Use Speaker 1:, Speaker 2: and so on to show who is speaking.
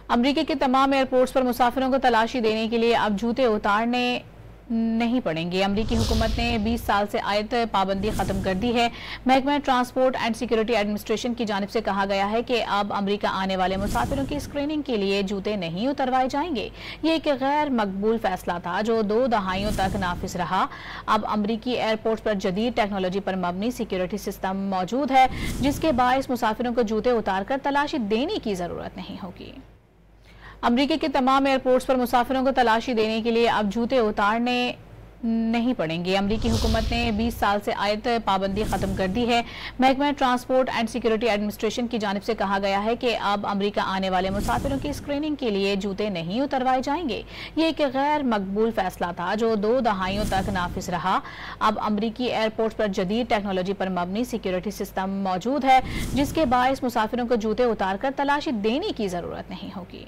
Speaker 1: अमरीका के तमाम एयरपोर्ट्स पर मुसाफिरों को तलाशी देने के लिए अब जूते उतारने नहीं पड़ेंगे। अमरीकी हुकूमत ने 20 साल से आयत पाबंदी खत्म कर दी है। महकमा ट्रांसपोर्ट एंड सिक्योरिटी एडमिनिस्ट्रेशन की जानिब से कहा गया है कि अब अमरीका आने वाले मुसाफिरों की स्क्रीनिंग के लिए जूते नहीं उतरवाए जाएंगे। ये एक गैर मकबूल फैसला था जो 2 दहाइयों तक नाफिज रहा। अब अमरीकी एयरपोर्ट पर जदीद टेक्नोलॉजी पर मबनी सिक्योरिटी सिस्टम मौजूद है, जिसके बायस मुसाफिरों को जूते उतारकर तलाशी देने की जरूरत नहीं होगी। अमरीका के तमाम एयरपोर्ट्स पर मुसाफिरों को तलाशी देने के लिए अब जूते उतारने नहीं पड़ेंगे। अमरीकी हुकूमत ने 20 साल से आयत पाबंदी खत्म कर दी है। महकमा ट्रांसपोर्ट एंड सिक्योरिटी एडमिनिस्ट्रेशन की जानिब से कहा गया है कि अब अमरीका आने वाले मुसाफिरों की स्क्रीनिंग के लिए जूते नहीं उतरवाए जाएंगे। ये एक गैर मकबूल फैसला था जो 2 दहाइयों तक नाफिज रहा। अब अमरीकी एयरपोर्ट पर जदीद टेक्नोलॉजी पर मबनी सिक्योरिटी सिस्टम मौजूद है, जिसके बायस मुसाफिरों को जूते उतारकर तलाशी देने की जरूरत नहीं होगी।